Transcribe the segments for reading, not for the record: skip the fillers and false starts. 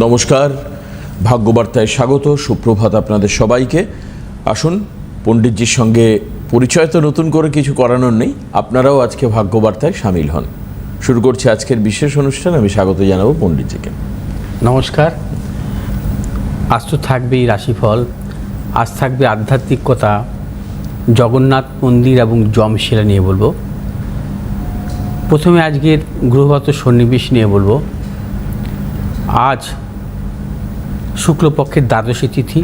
নমস্কার, ভাগ্যবার্তায় স্বাগত। সুপ্রভাত আপনাদের সবাইকে। আসুন, পণ্ডিতজির সঙ্গে পরিচয় তো নতুন করে কিছু করানোর নেই, আপনারাও আজকে ভাগ্যবার্তায় সামিল হন। শুরু করছি আজকের বিশেষ অনুষ্ঠান। আমি স্বাগত জানাবো পণ্ডিতজিকে। নমস্কার। আজ তো থাকবেই রাশিফল, আজ থাকবে আধ্যাত্মিকতা, জগন্নাথ মন্দির এবং যমশিলা নিয়ে বলবো। প্রথমে আজকের গ্রহগত সন্নিবেশ নিয়ে বলবো। আজ শুক্লপক্ষের দ্বাদশী তিথি।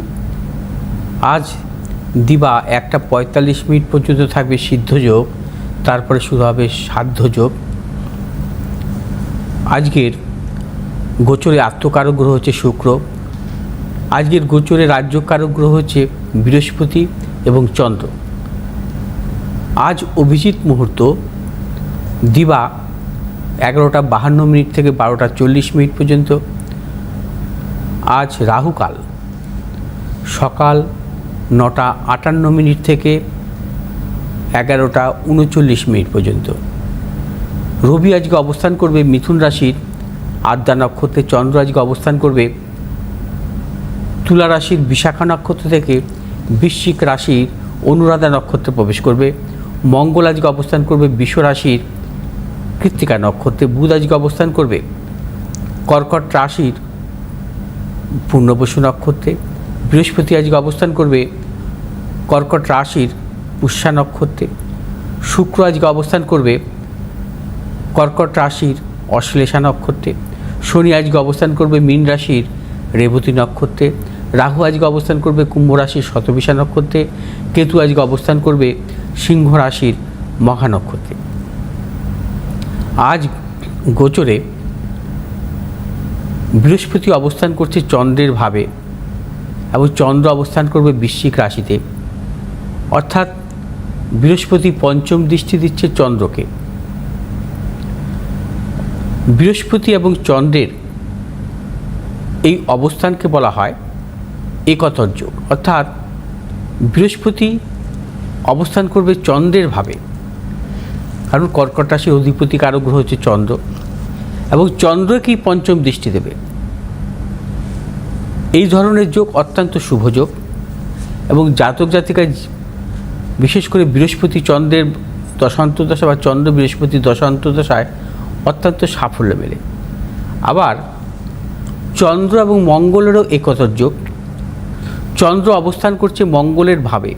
আজ দিবা 1:45 পর্যন্ত থাকবে সিদ্ধযোগ, তারপরে শুরু হবে সাধ্যযোগ। আজকের গোচরে আত্মকারক গ্রহ হচ্ছে শুক্র। আজকের গোচরে রাজ্যকারক গ্রহ হচ্ছে বৃহস্পতি এবং চন্দ্র। আজ অভিজিৎ মুহূর্ত দিবা 11:52 থেকে 12:40 পর্যন্ত। আজ রাহুকাল সকাল 9:58 থেকে 11:39 পর্যন্ত। রবি আজকে অবস্থান করবে মিথুন রাশির আদ্রা নক্ষত্রে। চন্দ্র আজকে অবস্থান করবে তুলা রাশির বিশাখা নক্ষত্র থেকে বৃশ্চিক রাশির অনুরাধা নক্ষত্রে প্রবেশ করবে। মঙ্গল আজকে অবস্থান করবে বৃষ রাশির কৃত্তিকা নক্ষত্রে। বুধ আজকে অবস্থান করবে কর্কট রাশির পূর্ণবসু নক্ষত্রে। বৃহস্পতি আজকে অবস্থান করবে কর্কট রাশির পুষ্যা নক্ষত্রে। শুক্র আজকে অবস্থান করবে কর্কট রাশির অশ্লেষা নক্ষত্রে। শনি আজকে অবস্থান করবে মীন রাশির রেবতী নক্ষত্রে। রাহু আজকে অবস্থান করবে কুম্ভ রাশির শতবিশা নক্ষত্রে। কেতু আজকে অবস্থান করবে সিংহ রাশির মঘা নক্ষত্রে। আজ গোচরে বৃহস্পতি অবস্থান করছে চন্দ্রের ভাবে এবং চন্দ্র অবস্থান করবে বৃশ্চিক রাশিতে। অর্থাৎ বৃহস্পতি পঞ্চম দৃষ্টি দিচ্ছে চন্দ্রকে। বৃহস্পতি এবং চন্দ্রের এই অবস্থানকে বলা হয় একতর যোগ। অর্থাৎ বৃহস্পতি অবস্থান করবে চন্দ্রের ভাবে, কারণ কর্কট রাশির অধিপতি কারক গ্রহ হচ্ছে চন্দ্র, এবং চন্দ্রকেই পঞ্চম দৃষ্টি দেবে। এই ধরনের যোগ অত্যন্ত শুভ যোগ এবং জাতক জাতিকায় বিশেষ করে বৃহস্পতি চন্দ্রের দশান্তদশা বা চন্দ্র বৃহস্পতি দশান্তদশায় অত্যন্ত সাফল্য মেলে। আবার চন্দ্র এবং মঙ্গলেরও একতর যোগ। চন্দ্র অবস্থান করছে মঙ্গলের ভাবে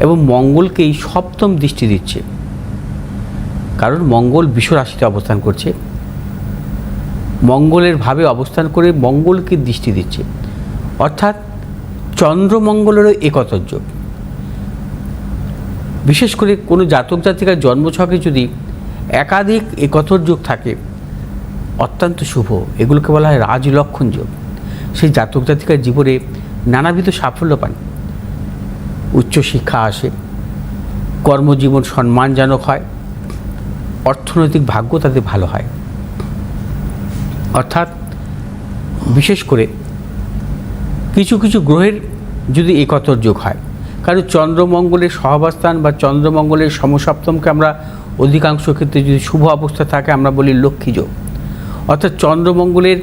এবং মঙ্গলকেই সপ্তম দৃষ্টি দিচ্ছে, কারণ মঙ্গল বৃষ রাশিতে অবস্থান করছে। মঙ্গলের ভাবে অবস্থান করে মঙ্গলকে দৃষ্টি দিচ্ছে, অর্থাৎ চন্দ্র মঙ্গলেরও একতর যোগ। বিশেষ করে কোনো জাতক জাতিকার জন্মছকে যদি একাধিক একতর যোগ থাকে অত্যন্ত শুভ। এগুলোকে বলা হয় রাজলক্ষণ যোগ। সেই জাতক জাতিকার জীবনে নানাবিধ সাফল্য পান, উচ্চশিক্ষা আসে, কর্মজীবন সম্মানজনক হয়, অর্থনৈতিক ভাগ্য তাদের ভালো হয়। অর্থাৎ বিশেষ করে কিছু কিছু গ্রহের যদি একতর যোগ হয়, কারণ চন্দ্রমঙ্গলের সহাবস্থান বা চন্দ্রমঙ্গলের সমসপ্তমকে আমরা অধিকাংশ ক্ষেত্রে যদি শুভ অবস্থা থাকে আমরা বলি লক্ষ্মী যোগ। অর্থাৎ চন্দ্রমঙ্গলের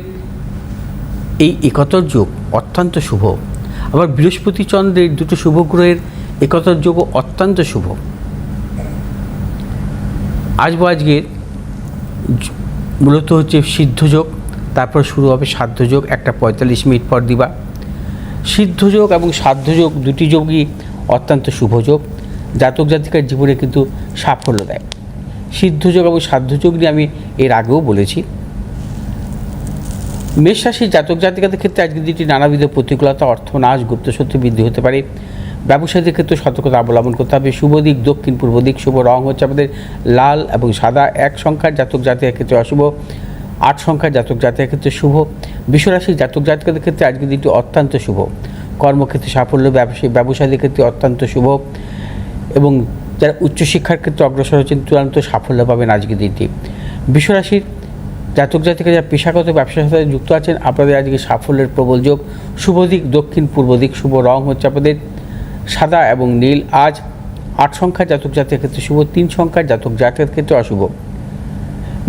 এই একতর যোগ অত্যন্ত শুভ। আবার বৃহস্পতি চন্দ্রের দুটো শুভ গ্রহের একতর যোগও অত্যন্ত শুভ। আজকের মূলত হচ্ছে সিদ্ধযোগ, তারপর শুরু হবে সাধ্যযোগ 1:45 পর দিবা। সিদ্ধযোগ এবং সাধ্যযোগ দুটি যোগই অত্যন্ত শুভ যোগ, জাতক জাতিকার জীবনে কিন্তু সাফল্য দেয়। সিদ্ধযোগ এবং সাধ্যযোগ নিয়ে আমি এর আগেও বলেছি। মেষ রাশির জাতক জাতিকাদের ক্ষেত্রে আজকের দিনটি নানাবিধ প্রতিকূলতা, অর্থনাশ, গুপ্তশত্রু বৃদ্ধি হতে পারে। ব্যবসায়ীদের ক্ষেত্রে সতর্কতা অবলম্বন করতে হবে। শুভ দিক দক্ষিণ পূর্ব দিক। শুভ রং হচ্ছে আমাদের লাল এবং সাদা। 1 সংখ্যার জাতক জাতিকার ক্ষেত্রে অশুভ, 8 সংখ্যার জাতক জাতিকার ক্ষেত্রে শুভ। বৃষ রাশির জাতক জাতিকাদের ক্ষেত্রে আজকের দিনটি অত্যন্ত শুভ। কর্মক্ষেত্রে সাফল্য, ব্যবসায়ীদের ক্ষেত্রে অত্যন্ত শুভ এবং যারা উচ্চশিক্ষার ক্ষেত্রে অগ্রসর হচ্ছেন চূড়ান্ত সাফল্য পাবেন আজকের দিনটি। বৃষ রাশির জাতক জাতিকা যারা পেশাগত ব্যবসার সাথে যুক্ত আছেন আপনাদের আজকে সাফল্যের প্রবল যোগ। শুভ দিক দক্ষিণ পূর্ব দিক। শুভ রং হচ্ছে আপনাদের সাদা এবং নীল। আজ 8 সংখ্যার জাতক জাতিকার ক্ষেত্রে শুভ, 3 সংখ্যার জাতক জাতিকার ক্ষেত্রে অশুভ।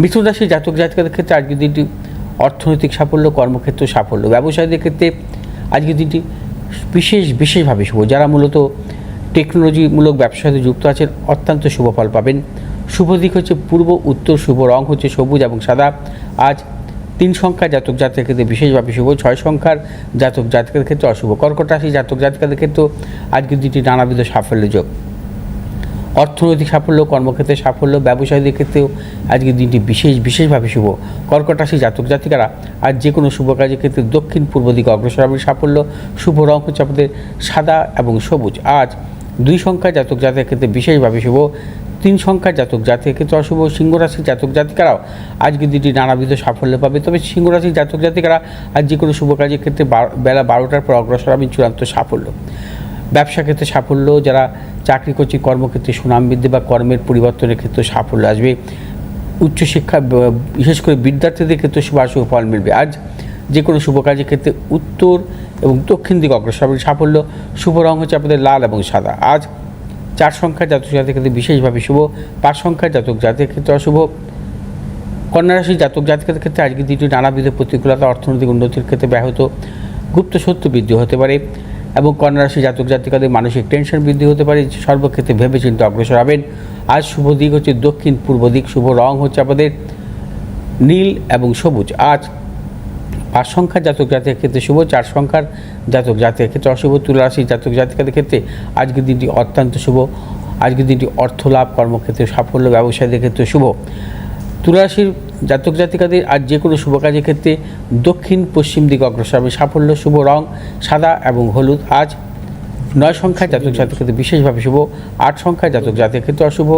মিথুন রাশির জাতক জাতিকাদের ক্ষেত্রে আজকের দিনটি অর্থনৈতিক সাফল্য, কর্মক্ষেত্র সাফল্য। ব্যবসায়ীদের ক্ষেত্রে আজকের দিনটি বিশেষভাবে শুভ। যারা মূলত টেকনোলজিমূলক ব্যবসার সাথে যুক্ত আছেন অত্যন্ত শুভ ফল পাবেন। শুভ দিক হচ্ছে পূর্ব উত্তর, শুভ রং হচ্ছে সবুজ এবং সাদা। আজ 3 সংখ্যার জাতক জাতিকাদের ক্ষেত্রে বিশেষভাবে শুভ, 6 সংখ্যার জাতক জাতিকাদের ক্ষেত্রে অশুভ। কর্কট রাশি জাতক জাতিকাদের ক্ষেত্রেও আজকের দিনটি নানাবিধ সাফল্য যোগ। অর্থনৈতিক সাফল্য, কর্মক্ষেত্রে সাফল্য, ব্যবসায়ীদের ক্ষেত্রেও আজকের দিনটি বিশেষভাবে শুভ। কর্কট রাশি জাতক জাতিকারা আজ যে কোনো শুভ কাজের ক্ষেত্রে দক্ষিণ পূর্ব দিকে অগ্রসর হবেন। সাফল্য, শুভ রং হচ্ছে আপনাদের সাদা এবং সবুজ। আজ 2 সংখ্যার জাতক জাতিকাদের ক্ষেত্রে বিশেষভাবে শুভ, 3 সংখ্যার জাতক জাতিকাদের ক্ষেত্রে অশুভ। সিংহ রাশির জাতক জাতিকারাও আজকের দিনটি নানাবিধ সাফল্য পাবে। তবে সিংহ রাশির জাতক জাতিকারা আজ যে কোনো শুভ কাজের ক্ষেত্রে বেলা 12টার পর অগ্রসর হবেন চূড়ান্ত সাফল্য। ব্যবসা ক্ষেত্রে সাফল্য, যারা চাকরি করছে কর্মক্ষেত্রে সুনাম বৃদ্ধি বা কর্মের পরিবর্তনের ক্ষেত্রে সাফল্য আসবে। উচ্চশিক্ষা বিশেষ করে বিদ্যার্থীদের ক্ষেত্রে শুভ ফল মিলবে। আজ যে কোনো শুভ কাজের ক্ষেত্রে উত্তর এবং দক্ষিণ দিকে অগ্রসর হবেন। সাফল্য, শুভ রং হচ্ছে আপনাদের লাল এবং সাদা। আজ 4 সংখ্যার জাতক জাতির ক্ষেত্রে বিশেষভাবে শুভ, 5 সংখ্যার জাতক জাতির ক্ষেত্রে অশুভ। কন্যা রাশির জাতক জাতিকাদের ক্ষেত্রে আজকের দিনটি নানাবিধ প্রতিকূলতা, অর্থনৈতিক উন্নতির ক্ষেত্রে ব্যাহত, গুপ্ত সত্য বৃদ্ধি হতে পারে এবং কন্যা রাশি জাতক জাতিকাদের মানসিক টেনশন বৃদ্ধি হতে পারে। সর্বক্ষেত্রে ভেবেচিন্তে অগ্রসর হবেন। আজ শুভ দিক হচ্ছে দক্ষিণ পূর্ব দিক, শুভ রং হচ্ছে আপনাদের নীল এবং সবুজ। আজ 5 সংখ্যার জাতক জাতিকাদের ক্ষেত্রে শুভ, 4 সংখ্যার জাতক জাতিকাদের ক্ষেত্রে অশুভ। তুলা রাশির জাতক জাতিকাদের ক্ষেত্রে আজকের দিনটি অত্যন্ত শুভ। আজকের দিনটি অর্থলাভ, কর্মক্ষেত্রে সাফল্য, ব্যবসায়ীদের ক্ষেত্রে শুভ। তুলা রাশির জাতক জাতিকাদের আজ যে কোনো শুভ কাজের ক্ষেত্রে দক্ষিণ পশ্চিম দিকে অগ্রসর হবে। সাফল্য, শুভ রং সাদা এবং হলুদ। আজ 9 সংখ্যার জাতক জাতিকাদের ক্ষেত্রে বিশেষভাবে শুভ, 8 সংখ্যার জাতক জাতিকাদের ক্ষেত্রে অশুভ।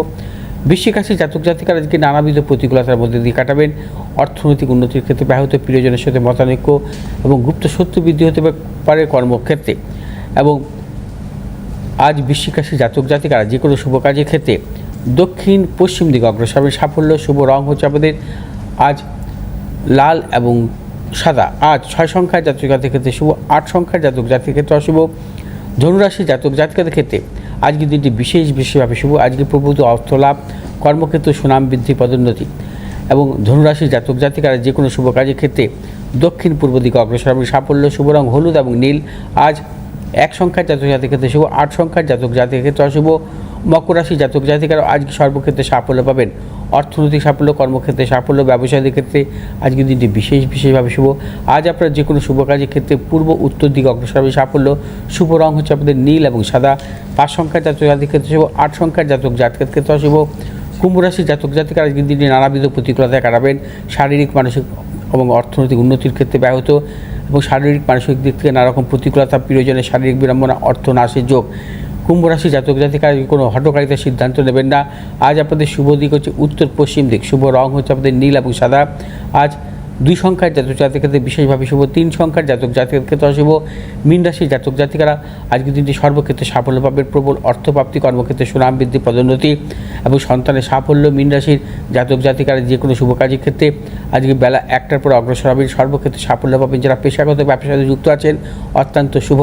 বৃশ্চিক রাশির জাতক জাতিকারা আজকে নানাবিধ প্রতিকূলতার মধ্যে দিয়ে কাটাবেন। অর্থনৈতিক উন্নতির ক্ষেত্রে ব্যাহত, প্রিয়জনের সাথে মতানৈক্য এবং গুপ্ত শত্রু বৃদ্ধি হতে পারে কর্মক্ষেত্রে। এবং আজ বৃশ্চিক রাশির জাতক জাতিকারা যে কোনো শুভ কাজের ক্ষেত্রে দক্ষিণ পশ্চিম দিকে অগ্রসর হবেন। সাফল্য, শুভ রং হচ্ছে আপনাদের আজ লাল এবং সাদা। আজ 6 সংখ্যার জাতক জাতির ক্ষেত্রে শুভ, 8 সংখ্যার জাতক জাতির ক্ষেত্রে অশুভ। ধনুরাশির জাতক জাতিকাদের ক্ষেত্রে আজকের দিনটি বিশেষভাবে শুভ। আজকে প্রভূত অর্থলাভ, কর্মক্ষেত্রে সুনাম বৃদ্ধি, পদোন্নতি এবং ধনুরাশির জাতক জাতিকারা যে কোনো শুভ কাজের ক্ষেত্রে দক্ষিণ পূর্ব দিকে অগ্রসর হবেন। সাফল্য, শুভ রং হলুদ এবং নীল। আজ 1 সংখ্যার জাতক জাতির ক্ষেত্রে শুভ, 8 সংখ্যার জাতক জাতির ক্ষেত্রে অশুভ। মকর রাশির জাতক জাতিকারা আজকে সর্বক্ষেত্রে সাফল্য পাবেন। অর্থনৈতিক সাফল্য, কর্মক্ষেত্রে সাফল্য, ব্যবসায়ীদের ক্ষেত্রে আজকের দিনটি বিশেষভাবে শুভ। আজ আপনার যে কোনো শুভ কাজের ক্ষেত্রে পূর্ব উত্তর দিকে অগ্রসর হবে। সাফল্য, শুভ রং হচ্ছে আপনাদের নীল এবং সাদা। 5 সংখ্যার জাতক জাতির ক্ষেত্রে শুভ, 8 সংখ্যার জাতক জাতিকাদের ক্ষেত্রে অশুভ। কুম্ভ রাশির জাতক জাতিকারা আজকের দিনটি নানাবিধ প্রতিকূলতায় কাটাবেন। শারীরিক, মানসিক এবং অর্থনৈতিক উন্নতির ক্ষেত্রে ব্যাহত এবং শারীরিক মানসিক দিক থেকে নানা রকম প্রতিকূলতা, প্রিয়জনের শারীরিক বিড়ম্বনা, অর্থ নাশের যোগ। কুম্ভ রাশি জাতক জাতিকারা কোনো হঠকারিতার সিদ্ধান্ত নেবেন না। আজ আপনাদের শুভ দিক হচ্ছে উত্তর পশ্চিম দিক, শুভ রং হচ্ছে আপনাদের নীল এবং সাদা। আজ 2 সংখ্যার জাতক জাতিকাদের ক্ষেত্রে বিশেষভাবে শুভ, 3 সংখ্যার জাতক জাতিকাদের ক্ষেত্রে অশুভ। মীন রাশির জাতক জাতিকারা আজকের দিনটি সর্বক্ষেত্রে সাফল্য পাবেন। প্রবল অর্থপ্রাপ্তি, কর্মক্ষেত্রে সুনাম বৃদ্ধি, পদোন্নতি এবং সন্তানের সাফল্য। মীন রাশির জাতক জাতিকারা যে কোনো শুভ কাজের ক্ষেত্রে আজকে বেলা 1টার পর অগ্রসর হবেন। সর্বক্ষেত্রে সাফল্য পাবেন। যারা পেশাগত ব্যবসার সাথে যুক্ত আছেন অত্যন্ত শুভ।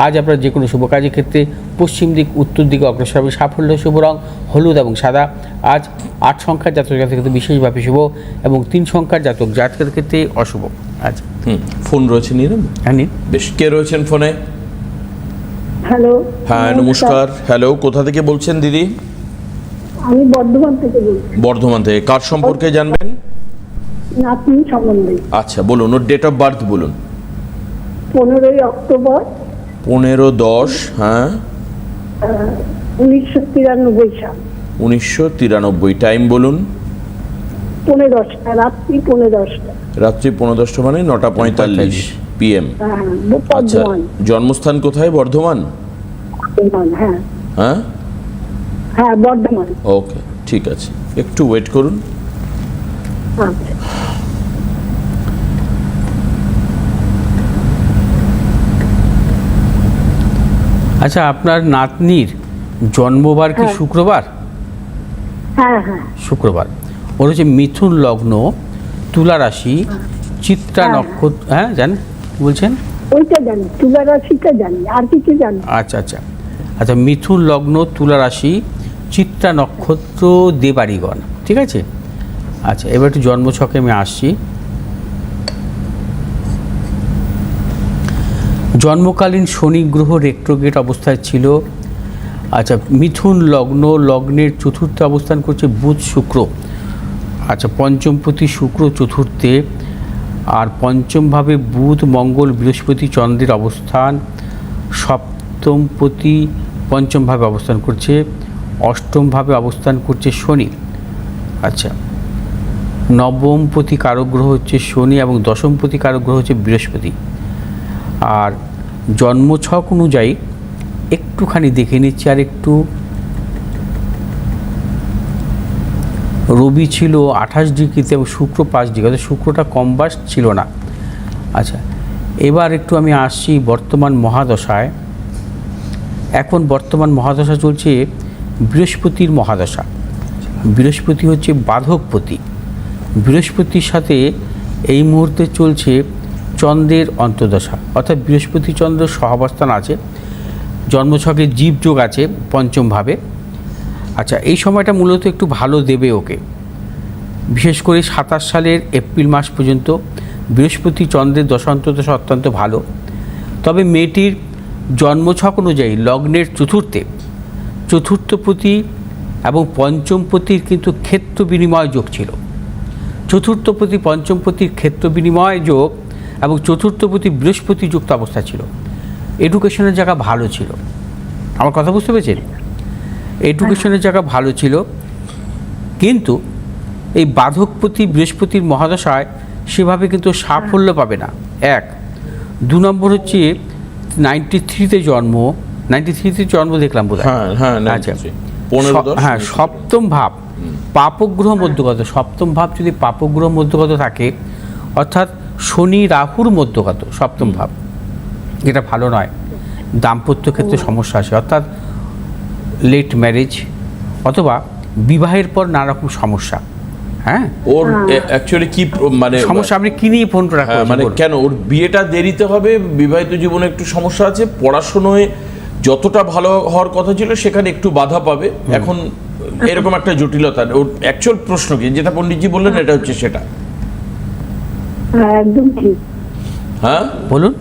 আজ আপনারা যে কোনো শুভ কাজের ক্ষেত্রে পশ্চিম দিক, উত্তর দিকে অগ্রসর হবে। সাফল্য, শুভ রং হলুদ এবং সাদা। আজ 8 সংখ্যার জাতক জাতিকাদের ক্ষেত্রে বিশেষভাবে শুভ এবং 3 সংখ্যার জাতক জাতিকাদের ক্ষেত্রে অশুভ। আচ্ছা, ফোন রয়েছে নিলাম। হ্যাঁ নিন। বেশ, কে রয়েছেন ফোনে? হ্যালো। হ্যাঁ নমস্কার। হ্যালো, কোথা থেকে বলছেন দিদি? আমি বর্ধমান থেকে বলছি। বর্ধমান থেকে। কার সম্পর্কে জানবেন? নাতনি সম্বন্ধে। আচ্ছা বলুন, ওর ডেট অফ বার্থ বলুন। 15ই অক্টোবর 15/10, হ্যাঁ 1993 সাল। 1993। টাইম বলুন। 10:15 রাত্রি 10:15। রাত্রি 10:15 মানে 9:45 PM। আচ্ছা, বর্ধমান। জন্মস্থান কোথায়? বর্ধমান। হ্যাঁ হ্যাঁ হ্যাঁ বর্ধমান। ওকে, ঠিক আছে, একটু ওয়েট করুন। আচ্ছা। আচ্ছা, আপনার নাতনির জন্মবার কি শুক্রবার? হ্যাঁ হ্যাঁ শুক্রবার। ওর হচ্ছে মিথুন লগ্ন, তুলা রাশি, চিত্রা নক্ষত্র। হ্যাঁ জানেন, বলছেন? ওইটা জানি, তুলা রাশিটা জানি, আর কিছু জানি। আচ্ছা, মিথুন লগ্ন, তুলা রাশি, চিত্রা নক্ষত্র, দেবাড়িগণ। ঠিক আছে। আচ্ছা, এবার একটু জন্মছকে আমি আসছি। জন্মকালীন শনি গ্রহ রেট্রোগেট অবস্থায় ছিল। আচ্ছা, মিথুন লগ্ন, লগ্নের চতুর্থে অবস্থান করছে বুধ শুক্র। আচ্ছা, পঞ্চমপতি শুক্র চতুর্থে, আর পঞ্চমভাবে বুধ মঙ্গল বৃহস্পতি চন্দ্রের অবস্থান। সপ্তমপতি পঞ্চমভাবে অবস্থান করছে, অষ্টমভাবে অবস্থান করছে শনি। আচ্ছা, নবমপতি কারক গ্রহ হচ্ছে শনি এবং দশমপতি কারক গ্রহ হচ্ছে বৃহস্পতি। আর জন্মছক অনুযায়ী একটুখানি দেখে নিচ্ছি, আর একটু রবি ছিল 28 ডিগ্রিতে এবং শুক্র 5 ডিগ্রি, অর্থাৎ শুক্রটা কম্বাস ছিল না। আচ্ছা, এবার একটু আমি আসছি বর্তমান মহাদশায়। এখন বর্তমান মহাদশা চলছে বৃহস্পতির মহাদশা। বৃহস্পতি হচ্ছে বাধকপতি। বৃহস্পতির সাথে এই মুহূর্তে চলছে চন্দ্রের অন্তর্দশা, অর্থাৎ বৃহস্পতি চন্দ্র সহাবস্থান আছে। জন্মছকে জীবযোগ আছে পঞ্চমভাবে। আচ্ছা, এই সময়টা মূলত একটু ভালো দেবে ওকে, বিশেষ করে 27 সালের এপ্রিল মাস পর্যন্ত বৃহস্পতি চন্দ্রের দশান্তর্দশা অত্যন্ত ভালো। তবে মেয়েটির জন্মছক অনুযায়ী লগ্নের চতুর্থপতি এবং পঞ্চমপতির কিন্তু ক্ষেত্র বিনিময় যোগ ছিল। চতুর্থপতি পঞ্চমপতির ক্ষেত্র বিনিময় যোগ এবং চতুর্থপতি বৃহস্পতি যুক্ত অবস্থা ছিল। এডুকেশনের জায়গা ভালো ছিল। আমার কথা বুঝতে পেরেছেন? এডুকেশনের জায়গা ভালো ছিল, কিন্তু এই বাধকপতি বৃহস্পতির মহাদশায় সেভাবে কিন্তু সাফল্য পাবে না। 1, 2 নম্বর হচ্ছে 93-তে জন্ম, 93-তে জন্ম দেখলাম বোধ হয়। আচ্ছা, হ্যাঁ, সপ্তম ভাব পাপগ্রহ মধ্যগত। সপ্তম ভাব যদি পাপগ্রহ মধ্যগত থাকে, অর্থাৎ শনি রাহুর মধ্যগত সপ্তম ভাব, এটা ভালো নয়। দাম্পত্য ক্ষেত্রে সমস্যা আসে, অর্থাৎ লেট ম্যারেজ অথবা বিবাহের পর নানা রকম সমস্যা। হ্যাঁ, ওর অ্যাকচুয়ালি কি মানে সমস্যা? আপনি কি নিয়ে ফোন করে রাখবেন? মানে কেন ওর বিয়েটা দেরিতে হবে? বিবাহিত জীবনে একটু সমস্যা আছে, পড়াশোনায় যতটা ভালো হওয়ার কথা ছিল সেখানে একটু বাধা পাবে। এখন এরকম একটা জটিলতা। ওর অ্যাকচুয়াল প্রশ্ন কি, যেটা পণ্ডিতজি বললেন এটা হচ্ছে সেটা? হ্যাঁ, একদম ঠিক। হ্যাঁ বলুন।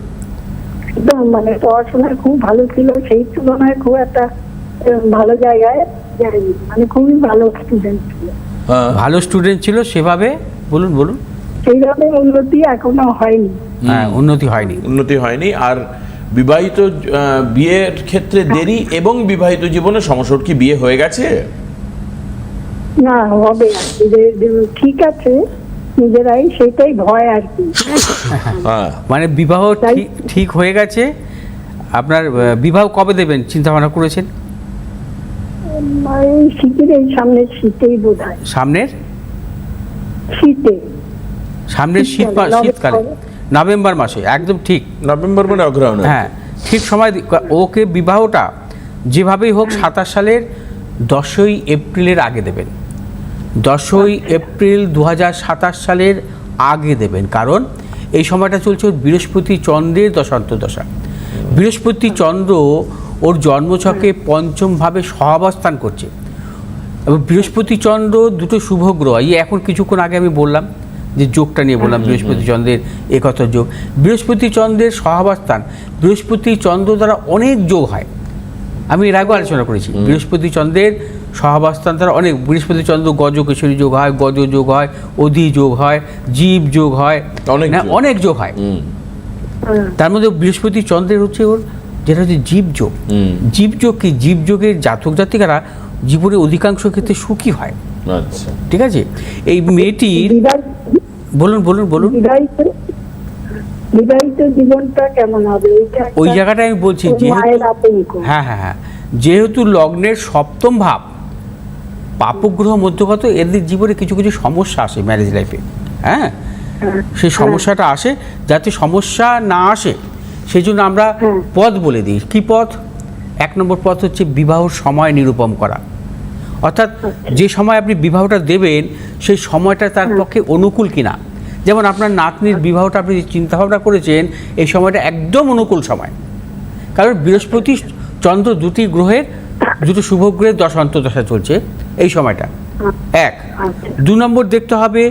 একদম, মানে পড়াশোনায় খুব ভালো ছিল, সেই তুলনায় খুব একটা ভালো জায়গায় যায়নি, মানে খুবই ভালো স্টুডেন্ট ছিল। হ্যাঁ, ভালো স্টুডেন্ট ছিল সেভাবে। বলুন বলুন। সেইভাবে উন্নতি এখনো হয়নি। হ্যাঁ, উন্নতি হয়নি। আর বিবাহিত বিয়ের ক্ষেত্রে দেরি এবং বিবাহিত জীবনে সমস্যা। ওর কি বিয়ে হয়ে গেছে? না, হবে আর কি, ঠিক আছে নিজেরাই, সেটাই ভয় আর কি। হ্যাঁ, মানে বিবাহ ঠিক হয়ে গেছে। আপনার বিবাহ কবে দেবেন চিন্তা ভাবনা করেছেন? এই শীতের, এই সামনের শীতেই বোধ হয়। সামনের শীতকালে, নভেম্বর মাসে। একদম ঠিক, নভেম্বর মানে অগ্রহায়ণ। হ্যাঁ, ঠিক সময় ওকে বিবাহটা যেভাবেই হোক 27 সালের 10ই এপ্রিলের আগে দেবেন। 10ই এপ্রিল 2027 সালের আগে দেবেন, কারণ এই সময়টা চলছে ওর বৃহস্পতি চন্দ্রের দশান্তর্দশা। বৃহস্পতি চন্দ্র ওর জন্মছকে পঞ্চমভাবে সহাবস্থান করছে, এবং বৃহস্পতি চন্দ্র দুটো শুভ গ্রহ। এই এখন কিছুক্ষণ আগে আমি বললাম যে যোগটা নিয়ে বললাম, বৃহস্পতি চন্দ্রের একত্র যোগ। বৃহস্পতি চন্দ্রের সহাবস্থান, বৃহস্পতি চন্দ্র দ্বারা অনেক যোগ হয়। আমি এর আগেও আলোচনা করেছি, বৃহস্পতি চন্দ্রের সহাবস্থান দ্বারা অনেক, বৃহস্পতি চন্দ্র গজকেশরী যোগ হয়, গজ যোগ হয়, অধি যোগ হয়, জীব যোগ হয়, অনেক যোগ হয়। তার মধ্যে বৃহস্পতি চন্দ্রের হচ্ছে ওর যেটা হচ্ছে জীবযোগ। জীবযোগ কি? জীবযোগের জাতক জাতিকারা জীবনের অধিকাংশ ক্ষেত্রে সুখী হয়। আচ্ছা, ঠিক আছে। এই মেয়েটির বলুন বলুন বলুন। বিবাহিত জীবনটা কেমন হবে ওই জায়গাটা আমি বলছি। হ্যাঁ, যেহেতু লগ্নের সপ্তম ভাব পাপগ্রহ মধ্যগত, এদের জীবনে কিছু কিছু সমস্যা আসে ম্যারেজ লাইফে। হ্যাঁ, সেই সমস্যাটা আসে, যাতে সমস্যা না আসে সেই জন্য আমরা পথ বলে দিই। কি পথ? 1 নম্বর পথ হচ্ছে বিবাহর সময় নিরূপণ করা, অর্থাৎ যে সময় আপনি বিবাহটা দেবেন সেই সময়টা তার পক্ষে অনুকূল কিনা। যেমন আপনার নাতনির বিবাহটা আপনি চিন্তাভাবনা করেছেন, এই সময়টা একদম অনুকূল সময়, কারণ বৃহস্পতি চন্দ্র দুটো শুভ গ্রহের দশান্তর্দশা চলছে এই সময়টা। 1, 2 নম্বর দেখতে হবে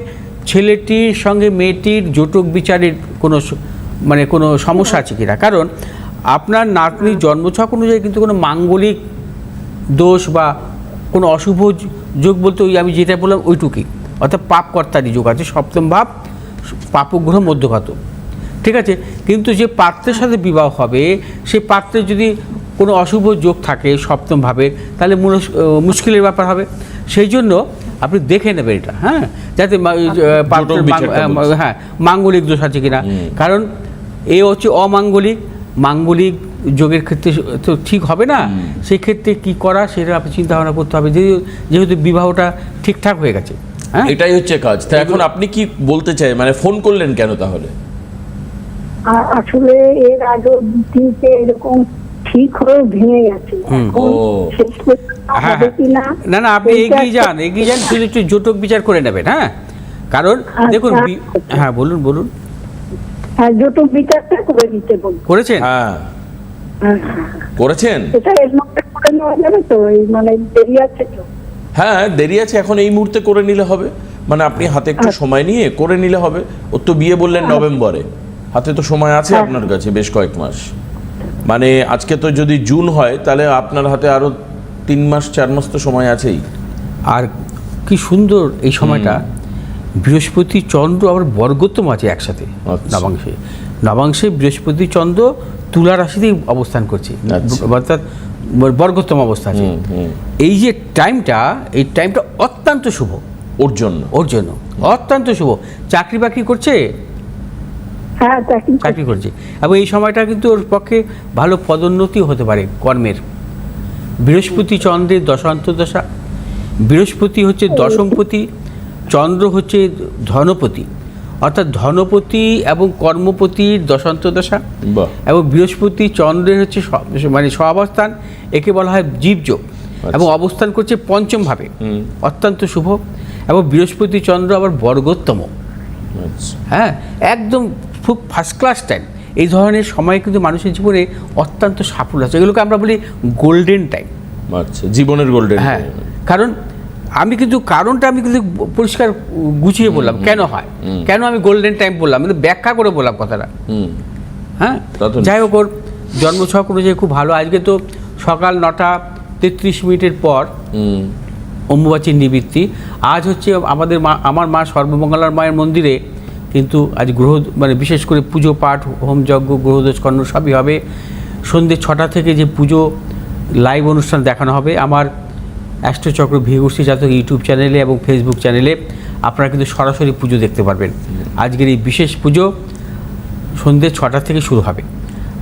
ছেলেটির সঙ্গে মেয়েটির জটক বিচারের কোনো সমস্যা আছে কিনা, কারণ আপনার নাতনির জন্মছক অনুযায়ী কিন্তু কোনো মাঙ্গলিক দোষ বা কোনো অশুভ যোগ বলতে ওই আমি যেটা বললাম ওইটুকুই, অর্থাৎ পাপকর্তারই যোগ আছে, সপ্তম ভাব পাপগ্রহ মধ্যগত, ঠিক আছে। কিন্তু যে পাত্রের সাথে বিবাহ হবে সেই পাত্রের যদি কোনো অশুভ যোগ থাকে সপ্তম ভাবের, তাহলে মুশকিলের ব্যাপার হবে। সেই জন্য আপনি দেখে নেবেন এটা, হ্যাঁ, যাতে পাত্রের হ্যাঁ মাঙ্গলিক দোষ আছে কিনা। কারণ এ হচ্ছে অমাঙ্গলিক, মাঙ্গলিক যোগের ক্ষেত্রে তো ঠিক হবে না, সেই ক্ষেত্রে কি করা সেটা আপনি চিন্তা ভাবনা করতে হবে, যেহেতু বিবাহটা ঠিকঠাক হয়ে গেছে। হ্যাঁ, এটাই হচ্ছে কাজ। তা এখন আপনি কি বলতে চাই, মানে ফোন করলেন কেন তাহলে? আসলে এর আগে তিনটে এরকম ঠিক হয়ে ভেঙে গেছে, না না আপনি এগিয়ে যান, শুধু একটু জটক বিচার করে নেবেন। হ্যাঁ, কারণ দেখুন, হ্যাঁ বলুন। হ্যাঁ, জটক বিচারটা করে দিতে বলুন। করেছেন? হ্যাঁ করেছেন। এটা এর মধ্যে করে নেওয়া যাবে তো? মানে দেরি আছে তো? হ্যাঁ দেরি আছে, এখন এই মুহূর্তে করে নিলে হবে, মানে আপনি হাতে একটু সময় নিয়ে করে নিলে হবে। ওর তো বিয়ে বললেন নভেম্বরে, হাতে তো সময় আছে আপনার কাছে বেশ কয়েক মাস। মানে আজকে তো যদি জুন হয় তাহলে আপনার হাতে আরো 3 মাস 4 মাস তো সময় আছেই। আর কি সুন্দর এই সময়টা, বৃহস্পতি চন্দ্র আবার বর্গোত্তম আছে একসাথে নবাংশে বৃহস্পতি চন্দ্র তুলা রাশিতেই অবস্থান করছে, অর্থাৎ বর্গোত্তম অবস্থা আছে। এই যে টাইমটা, এই টাইমটা অত্যন্ত শুভ ওর জন্য অত্যন্ত শুভ। চাকরি বাকরি করছে? হ্যাঁ, চাকরি করছে, এবং এই সময়টা কিন্তু ওর পক্ষে ভালো পদোন্নতি হতে পারে কর্মের। বৃহস্পতি চন্দ্রের দশান্তদশা, বৃহস্পতি হচ্ছে দশমপতি, চন্দ্র হচ্ছে ধনপতি, অর্থাৎ ধনপতি এবং কর্মপতির দশান্তদশা, এবং বৃহস্পতি চন্দ্রের হচ্ছে মানে সহাবস্থান, একে বলা হয় জীবযোগ, এবং অবস্থান করছে পঞ্চম ভাবে, অত্যন্ত শুভ। এবং বৃহস্পতি চন্দ্র আবার বর্গোত্তম, হ্যাঁ, একদম খুব ফার্স্ট ক্লাস টাইম। এই ধরনের সময় কিন্তু মানুষের জীবনে অত্যন্ত সাফল্য আছে, এগুলোকে আমরা বলি গোল্ডেন টাইম, জীবনের গোল্ডেন। হ্যাঁ, কারণ আমি কিন্তু পরিষ্কার গুছিয়ে বললাম কেন হয়, কেন আমি গোল্ডেন টাইম বললাম, কিন্তু ব্যাখ্যা করে বললাম কথাটা। হ্যাঁ, যাই হোক, ওর জন্মছক অনুযায়ী খুব ভালো। আজকে তো সকাল 9:33 পর অম্বুবাচীর নিবৃত্তি। আজ হচ্ছে আমার মা সর্বমঙ্গলার মায়ের মন্দিরে কিন্তু আজ মানে বিশেষ করে পুজো পাঠ, হোম যজ্ঞ, গ্রহদোষ কর্ণ সবই হবে। সন্ধ্যে 6টা থেকে যে পুজো লাইভ অনুষ্ঠান দেখানো হবে আমার অ্যাস্ট্রোচক্র ভিগুষ্ঠী জাতক ইউটিউব চ্যানেলে এবং ফেসবুক চ্যানেলে, আপনারা কিন্তু সরাসরি পুজো দেখতে পারবেন। আজকের এই বিশেষ পুজো সন্ধ্যে 6টা থেকে শুরু হবে।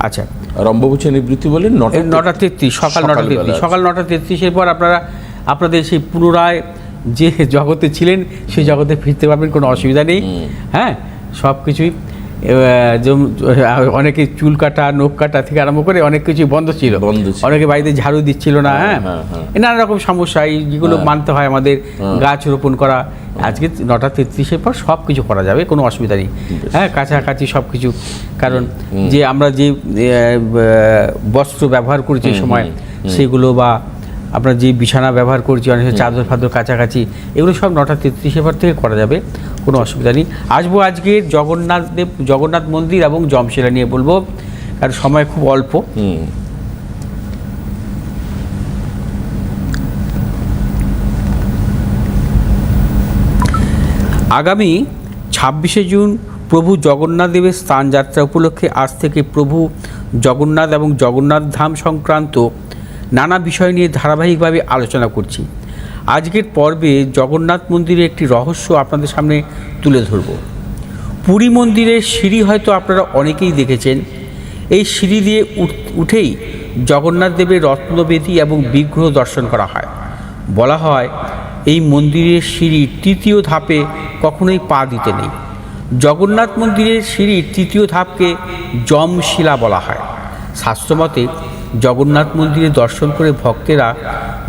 আচ্ছা, আর অম্বুবাচী নিবৃত্তি বলেন 9:33, সকাল 9:33 পর আপনাদের সেই পুনরায় যে জগতে ছিলেন সেই জগতে ফিরতে পারবেন, কোনো অসুবিধা নেই। হ্যাঁ, সব কিছুই, অনেকে চুল কাটা, নখ কাটা থেকে আরম্ভ করে অনেক কিছুই বন্ধ ছিল, অনেকে বাড়িতে ঝাড়ু দিচ্ছিল না। হ্যাঁ, নানা রকম সমস্যা, যেগুলো মানতে হয় আমাদের, গাছ রোপণ করা। আজকে 9:33 পর সব কিছু করা যাবে, কোনো অসুবিধা নেই। হ্যাঁ, কাছাকাছি সব কিছু, কারণ যে আমরা যে বস্ত্র ব্যবহার করছি এই সময়, সেগুলো বা আমরা যে বিছানা ব্যবহার করছি, অনেক চাদর ফাদর কাছাকাছি, এগুলো সব 9:33 পর থেকে করা যাবে, কোনো অসুবিধা নেই। আসবো আজকের জগন্নাথ মন্দির এবং যমশিলা নিয়ে বলবো, কারণ সময় খুব অল্প। আগামী 26শে জুন প্রভু জগন্নাথ দেবের স্থান যাত্রা উপলক্ষে আজ থেকে প্রভু জগন্নাথ এবং জগন্নাথ ধাম সংক্রান্ত নানা বিষয় নিয়ে ধারাবাহিকভাবে আলোচনা করছি। আজকের পর্বে জগন্নাথ মন্দিরের একটি রহস্য আপনাদের সামনে তুলে ধরব। পুরী মন্দিরের সিঁড়ি হয়তো আপনারা অনেকেই দেখেছেন। এই সিঁড়ি দিয়ে উঠেই জগন্নাথ দেবের রত্নবেদী এবং বিগ্রহ দর্শন করা হয়। বলা হয় এই মন্দিরের সিঁড়ির 3য় ধাপে কখনোই পা দিতে নেই। জগন্নাথ মন্দিরের সিঁড়ির 3য় ধাপকে যমশিলা বলা হয়। শাস্ত্রমতে জগন্নাথ মন্দিরে দর্শন করে ভক্তেরা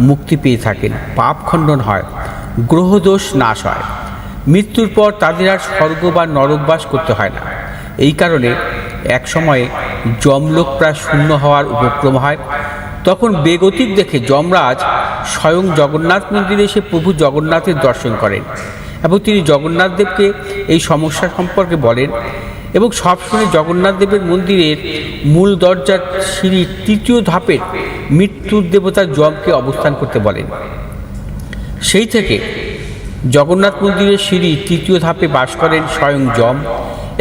মুক্তি পেয়ে থাকেন, পাপ খণ্ডন হয়, গ্রহদোষ নাশ হয়, মৃত্যুর পর তাদের আর স্বর্গ বা নরকবাস করতে হয় না। এই কারণে এক সময়ে যমলোক প্রায় শূন্য হওয়ার উপক্রম হয়। তখন বেগতিক দেখে যমরাজ স্বয়ং জগন্নাথ মন্দিরে এসে প্রভু জগন্নাথের দর্শন করেন এবং তিনি জগন্নাথ দেবকে এই সমস্যা সম্পর্কে বলেন। এবং সবসময় জগন্নাথ দেবের মন্দিরের মূল দরজার সিঁড়ির তৃতীয় ধাপের মৃত্যুর দেবতা যমকে অবস্থান করতে বলেন। সেই থেকে জগন্নাথ মন্দিরের সিঁড়ির তৃতীয় ধাপে বাস করেন স্বয়ং যম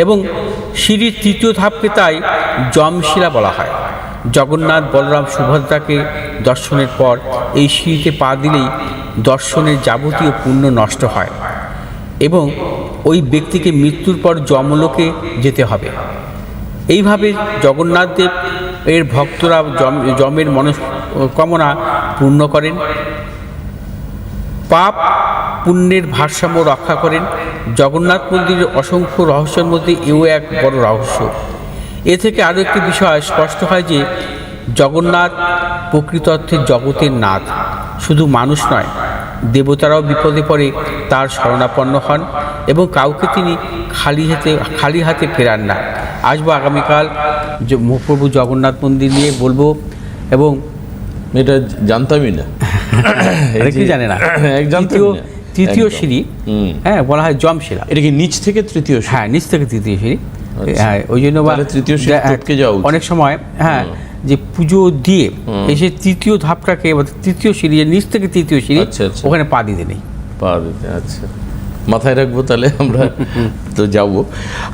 এবং সিঁড়ির তৃতীয় ধাপকে তাই যমশিলা বলা হয়। জগন্নাথ, বলরাম, সুভদ্রাকে দর্শনের পর এই সিঁড়িতে পা দিলেই দর্শনের যাবতীয় পুণ্য নষ্ট হয় এবং ওই ব্যক্তিকে মৃত্যুর পর যমলোকে যেতে হবে। এইভাবে জগন্নাথ দেব এর ভক্তরা যমের মনস্কামনা পূর্ণ করেন, পাপ পুণ্যের ভারসাম্য রক্ষা করেন। জগন্নাথ মন্দিরের অসংখ্য রহস্যের মধ্যে এও এক বড় রহস্য। এ থেকে আরও একটি বিষয় স্পষ্ট হয় যে জগন্নাথ প্রকৃত অর্থে জগতের নাথ। শুধু মানুষ নয়, দেবতারাও বিপদে পড়ে তার শরণাপন্ন হন এবং কাউকে তিনি খালি হাতে ফেরান না। আসবো আগামীকাল প্রভু জগন্নাথ মন্দির নিয়ে বলবো, এবং এটা জানতামই না, অনেকেই জানে না। তৃতীয় সিঁড়ি, হ্যাঁ, বলা হয় যমশিলা। এটা কি নিচ থেকে তৃতীয় সিঁড়ি? হ্যাঁ, নিচ থেকে তৃতীয় সিঁড়ি। হ্যাঁ, ওই জন্য তৃতীয় সিঁড়ি টপকে যাওয়া উচিত। অনেক সময় হ্যাঁ যে পুজো দিয়ে এসে তৃতীয় ধাপটাকে, তৃতীয় সিঁড়ি, নিচ থেকে তৃতীয় সিঁড়ি, ওখানে পা দিতে নেই। পা দিতে, আচ্ছা, মাথায় রাখবো তাহলে আমরা তো যাবো।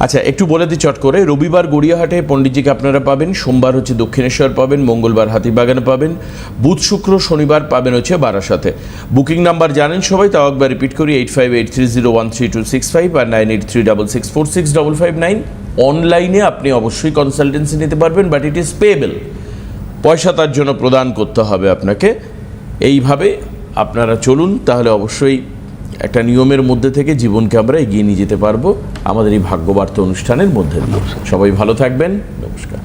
আচ্ছা, একটু বলে দিই চট করে। রবিবার গড়িয়াহাটে পণ্ডিতজিকে আপনারা পাবেন, সোমবার হচ্ছে দক্ষিণেশ্বর পাবেন, মঙ্গলবার হাতিবাগানে পাবেন, বুধ শুক্র শনিবার পাবেন হচ্ছে বারাসাতে। বুকিং নাম্বার জানেন সবাই, তাও একবার রিপিট করি, 8583013265 আর 9836646559। অনলাইনে আপনি অবশ্যই কনসালটেন্সি নিতে পারবেন, বাট ইট ইজ পেয়েবল। পয়সা তার জন্য প্রদান করতে হবে আপনাকে। এইভাবে আপনারা চলুন, তাহলে অবশ্যই একটা নিয়মের মধ্যে থেকে জীবনকে আমরা এগিয়ে নিয়ে যেতে পারবো আমাদের এই ভাগ্যবার্তা অনুষ্ঠানের মধ্যে দিয়ে। সবাই ভালো থাকবেন, নমস্কার।